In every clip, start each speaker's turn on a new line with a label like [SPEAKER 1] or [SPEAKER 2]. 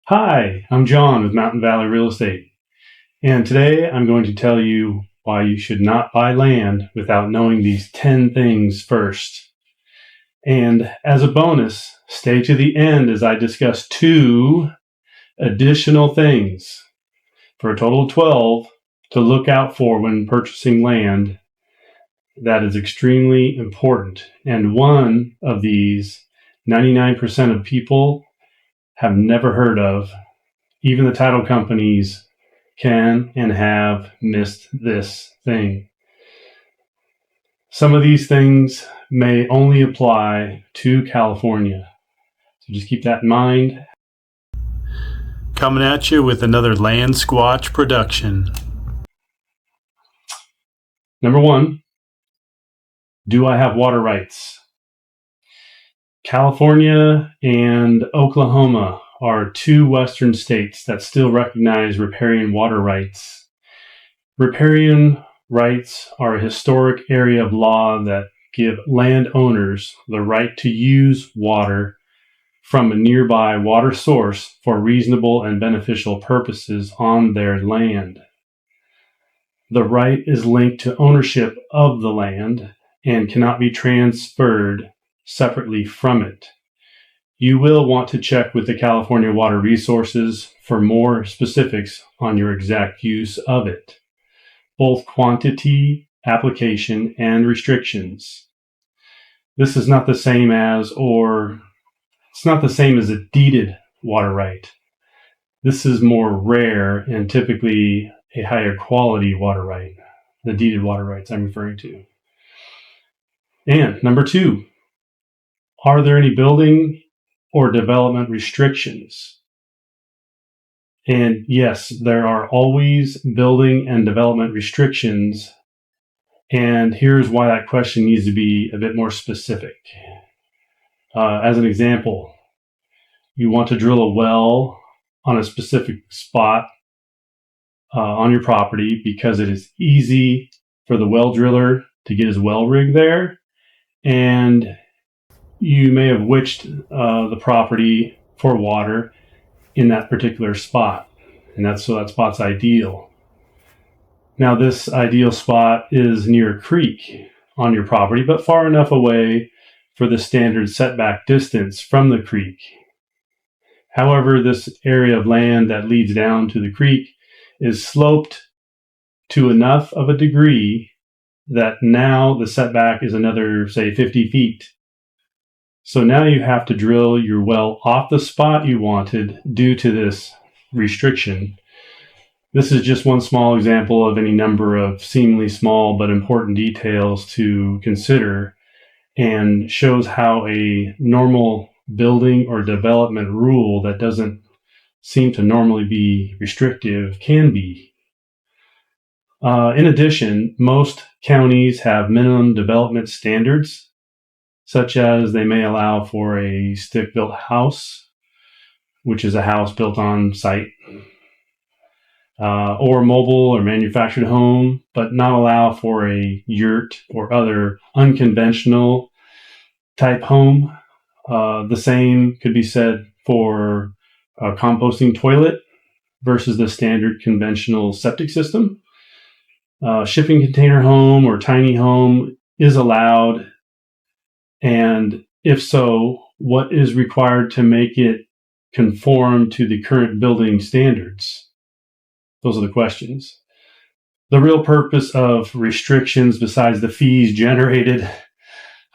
[SPEAKER 1] Hi, I'm John with Mountain Valley Real Estate, and today I'm going to tell you why you should not buy land without knowing these 10 things first. And as a bonus, stay to the end as I discuss 2 additional things for a total of 12 to look out for when purchasing land that is extremely important. And one of these, 99% of people have never heard of. Even the title companies can and have missed this thing. Some of these things may only apply to California. So just keep that in mind. Coming at you with another Land Squatch production. Number 1, do I have water rights? California and Oklahoma are 2 western states that still recognize riparian water rights. Riparian rights are a historic area of law that give landowners the right to use water from a nearby water source for reasonable and beneficial purposes on their land. The right is linked to ownership of the land and cannot be transferred separately from it. You will want to check with the California Water Resources for more specifics on your exact use of it, both quantity, application, and restrictions. This is not the same as, or it's not the same as a deeded water right. This is more rare and typically a higher quality water right, the deeded water rights I'm referring to. And number 2, are there any building or development restrictions? And yes, there are always building and development restrictions. And here's why that question needs to be a bit more specific. As an example, you want to drill a well on a specific spot on your property because it is easy for the well driller to get his well rig there, and you may have witched the property for water in that particular spot, and that spot's ideal. Now, this ideal spot is near a creek on your property, but far enough away for the standard setback distance from the creek. However, this area of land that leads down to the creek is sloped to enough of a degree that now the setback is another, say, 50 feet. So now you have to drill your well off the spot you wanted due to this restriction. This is just one small example of any number of seemingly small but important details to consider, and shows how a normal building or development rule that doesn't seem to normally be restrictive can be. In addition, most counties have minimum development standards, such as they may allow for a stick-built house, which is a house built on site, or mobile or manufactured home, but not allow for a yurt or other unconventional type home. The same could be said for a composting toilet versus the standard conventional septic system. Shipping container home or tiny home is allowed, and if so, what is required to make it conform to the current building standards? Those are the questions. The real purpose of restrictions, besides the fees generated,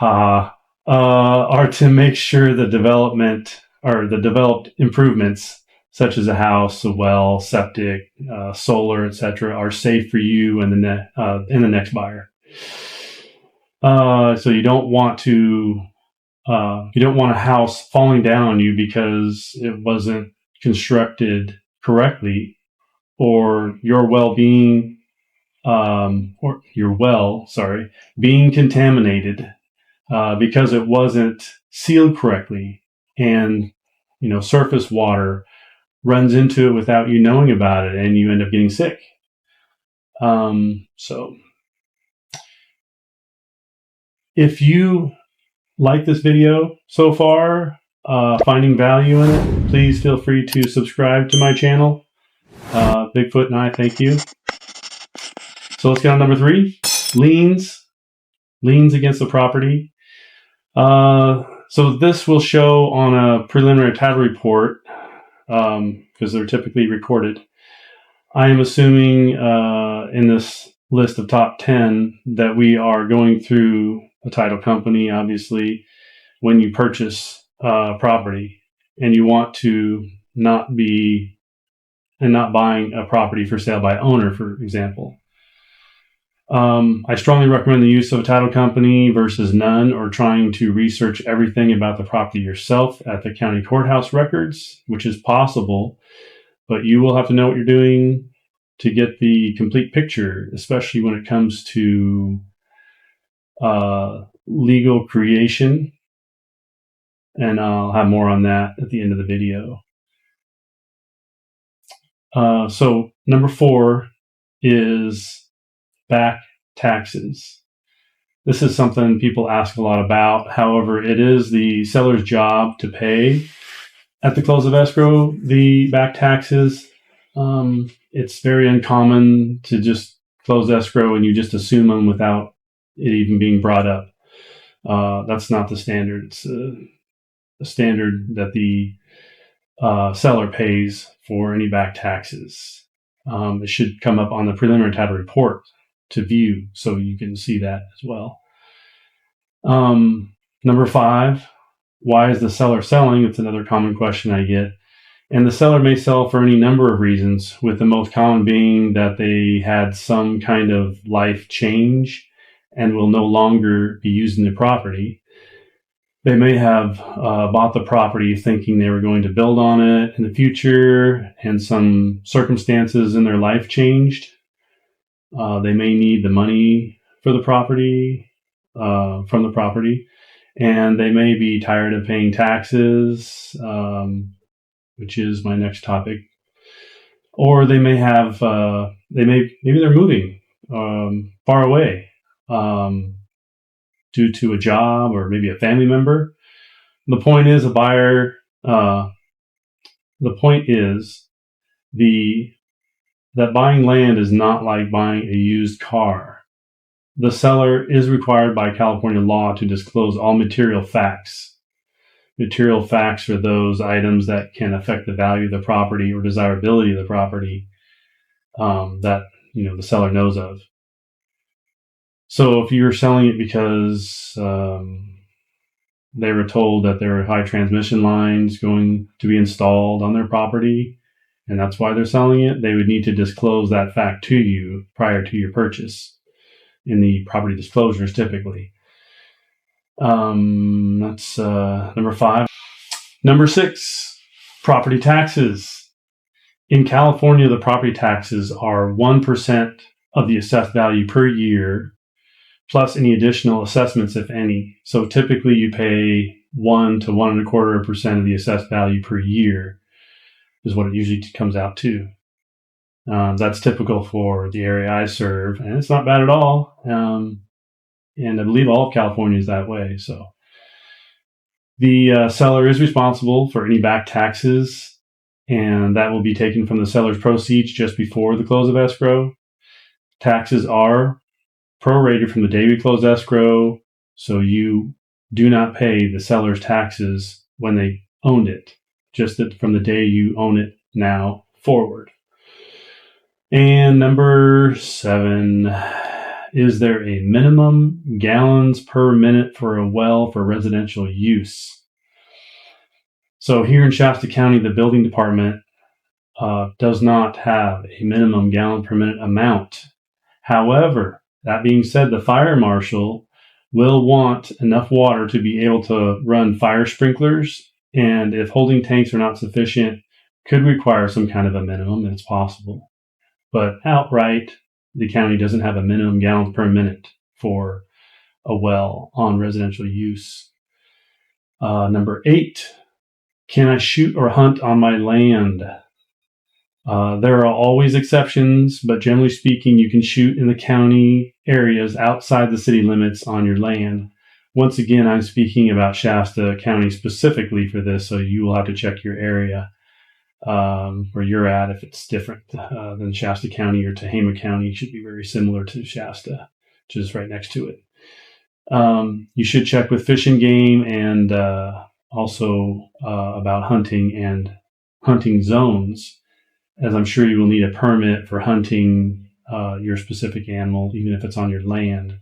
[SPEAKER 1] are to make sure the development or the developed improvements, such as a house, a well, septic, solar, etc., are safe for you and the next buyer. So you don't want a house falling down on you because it wasn't constructed correctly, or your well being, being contaminated because it wasn't sealed correctly, and surface water runs into it without you knowing about it, and you end up getting sick. So if you like this video so far, finding value in it, please feel free to subscribe to my channel. Bigfoot and I thank you. So let's get on number 3. Liens against the property. So this will show on a preliminary title report, because they're typically recorded. I am assuming in this list of top 10 that we are going through a title company, obviously, when you purchase property, and you want to not buying a property for sale by owner, for example. I strongly recommend the use of a title company versus none, or trying to research everything about the property yourself at the county courthouse records, which is possible, but you will have to know what you're doing to get the complete picture, especially when it comes to legal creation. And I'll have more on that at the end of the video. So number 4 is back taxes. This is something people ask a lot about. However, it is the seller's job to pay at the close of escrow the back taxes. It's very uncommon to just close escrow and you just assume them without it even being brought up. That's not the standard. It's a standard that the seller pays for any back taxes. It should come up on the preliminary title report to view, so you can see that as well. Number 5, why is the seller selling? It's another common question I get. And the seller may sell for any number of reasons, with the most common being that they had some kind of life change and will no longer be using the property. They may have bought the property thinking they were going to build on it in the future, and some circumstances in their life changed. They may need the money for the property, from the property, and they may be tired of paying taxes, which is my next topic. Or they may have, maybe they're moving far away due to a job or maybe a family member. The point is, that buying land is not like buying a used car. The seller is required by California law to disclose all material facts. Material facts are those items that can affect the value of the property or desirability of the property that the seller knows of. So if you're selling it because they were told that there are high transmission lines going to be installed on their property, and that's why they're selling it, they would need to disclose that fact to you prior to your purchase in the property disclosures typically. That's number 5. Number 6, property taxes. In California, the property taxes are 1% of the assessed value per year, plus any additional assessments, if any. So typically you pay 1 to 1.25% of the assessed value per year is what it usually comes out to. That's typical for the area I serve, and it's not bad at all. And I believe all of California is that way. So the seller is responsible for any back taxes, and that will be taken from the seller's proceeds just before the close of escrow. Taxes are prorated from the day we close escrow, so you do not pay the seller's taxes when they owned it, just from the day you own it now forward. And number 7, is there a minimum gallons per minute for a well for residential use? So here in Shasta County, the building department does not have a minimum gallon per minute amount. However, that being said, the fire marshal will want enough water to be able to run fire sprinklers, and if holding tanks are not sufficient, could require some kind of a minimum, and it's possible. But outright, the county doesn't have a minimum gallons per minute for a well on residential use. Number 8, can I shoot or hunt on my land? There are always exceptions, but generally speaking, you can shoot in the county areas outside the city limits on your land. Once again, I'm speaking about Shasta County specifically for this, so you will have to check your area where you're at. If it's different than Shasta County or Tehama County, it should be very similar to Shasta, which is right next to it. You should check with Fish and Game and also about hunting and hunting zones, as I'm sure you will need a permit for hunting your specific animal, even if it's on your land.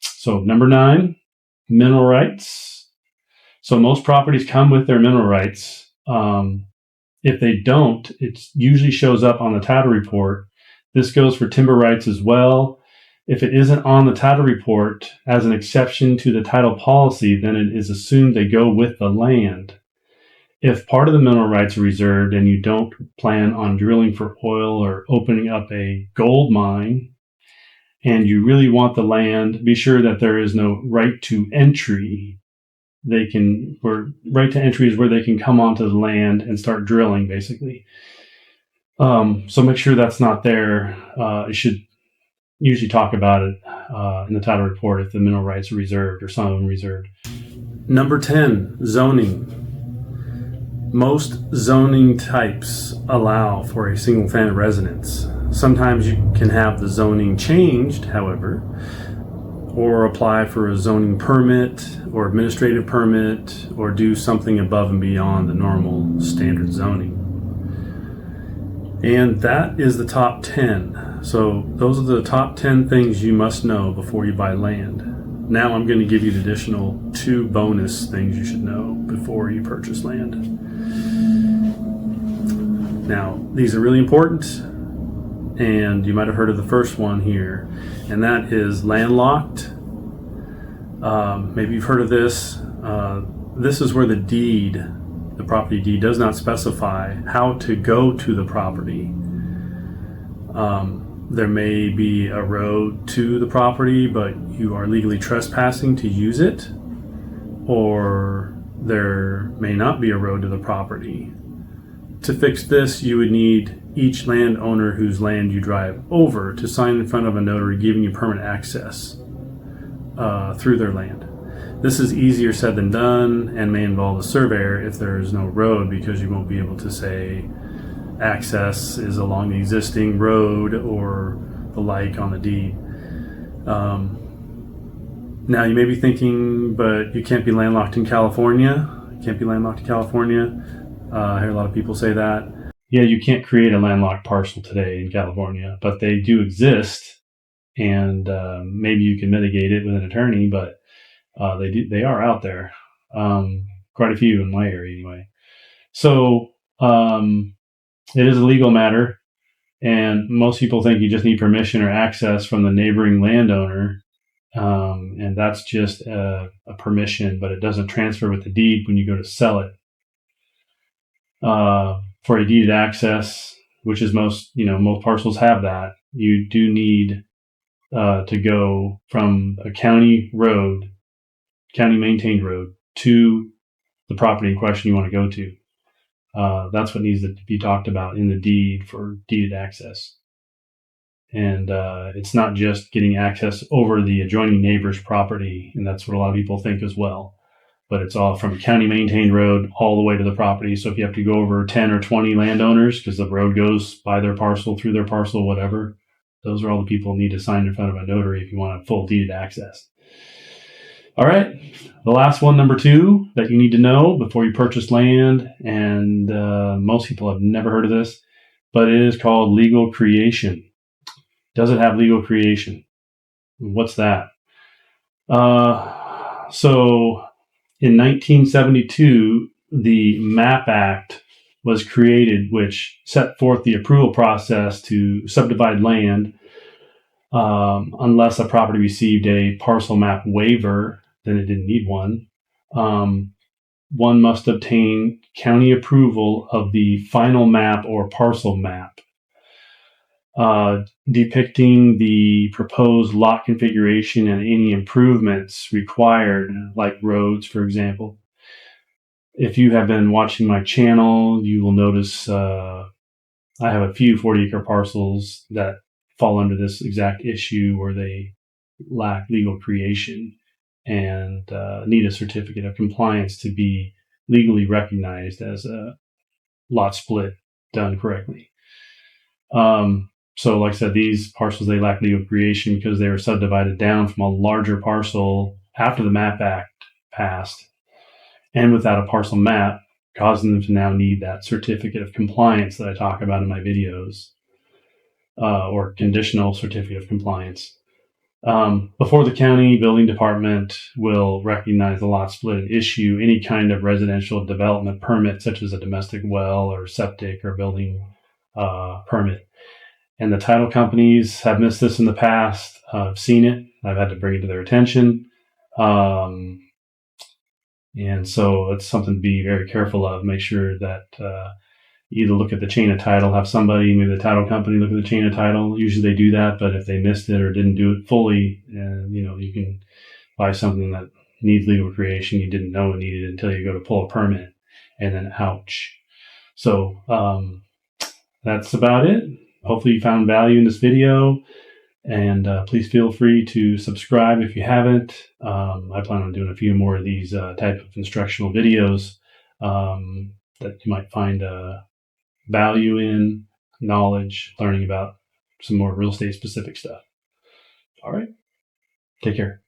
[SPEAKER 1] So number 9, mineral rights. So most properties come with their mineral rights. If they don't, it usually shows up on the title report. This goes for timber rights as well. If it isn't on the title report as an exception to the title policy, then it is assumed they go with the land. If part of the mineral rights are reserved and you don't plan on drilling for oil or opening up a gold mine, and you really want the land, be sure that there is no right to entry. Right to entry is where they can come onto the land and start drilling, basically. So make sure that's not there. It should usually talk about it in the title report if the mineral rights are reserved or some of them reserved. Number 10, zoning. Most zoning types allow for a single-family residence. Sometimes you can have the zoning changed, however, or apply for a zoning permit or administrative permit or do something above and beyond the normal standard zoning. And that is the top 10. So those are the top 10 things you must know before you buy land. Now I'm going to give you the additional 2 bonus things you should know before you purchase land. Now, these are really important, and you might have heard of the first one here, and that is landlocked. Maybe you've heard of this. This is where the property deed does not specify how to go to the property. There may be a road to the property, but you are legally trespassing to use it, or there may not be a road to the property. To fix this, you would need each landowner whose land you drive over to sign in front of a notary giving you permanent access through their land. This is easier said than done and may involve a surveyor if there is no road, because you won't be able to say access is along the existing road or the like on the deed. Now you may be thinking, but you can't be landlocked in California. You can't be landlocked in California. I hear a lot of people say that. Yeah, you can't create a landlocked parcel today in California, but they do exist, and maybe you can mitigate it with an attorney, but they are out there. Quite a few in my area anyway. So it is a legal matter, and most people think you just need permission or access from the neighboring landowner, and that's just a permission, but it doesn't transfer with the deed when you go to sell it. For a deeded access, which is most parcels have that, you do need to go from a county maintained road, to the property in question you want to go to. That's what needs to be talked about in the deed for deeded access. And it's not just getting access over the adjoining neighbor's property, and that's what a lot of people think as well. But it's all from a county maintained road all the way to the property. So if you have to go over 10 or 20 landowners because the road goes by their parcel, through their parcel, whatever, those are all the people who need to sign in front of a notary if you want a full deeded access. All right, the last one, number 2, that you need to know before you purchase land, and most people have never heard of this, but it is called legal creation. Does it have legal creation? What's that? So in 1972, the MAP Act was created, which set forth the approval process to subdivide land. Unless a property received a parcel map waiver, then it didn't need one. One must obtain county approval of the final map or parcel map, depicting the proposed lot configuration and any improvements required, like roads, for example. If you have been watching my channel, you will notice I have a few 40-acre parcels that fall under this exact issue, where they lack legal creation and need a certificate of compliance to be legally recognized as a lot split done correctly. So like I said, these parcels, they lack legal creation because they were subdivided down from a larger parcel after the MAP Act passed and without a parcel map, causing them to now need that certificate of compliance that I talk about in my videos, or conditional certificate of compliance. Before the county building department will recognize the lot split and issue any kind of residential development permit, such as a domestic well or septic or building permit. And the title companies have missed this in the past. I've seen it. I've had to bring it to their attention. And so it's something to be very careful of. Make sure that either look at the chain of title, have somebody, maybe the title company, look at the chain of title. Usually they do that, but if they missed it or didn't do it fully, you can buy something that needs legal creation you didn't know it needed until you go to pull a permit, and then ouch. So that's about it. Hopefully you found value in this video, and please feel free to subscribe if you haven't. I plan on doing a few more of these type of instructional videos that you might find value in, knowledge, learning about some more real estate specific stuff. All right. Take care.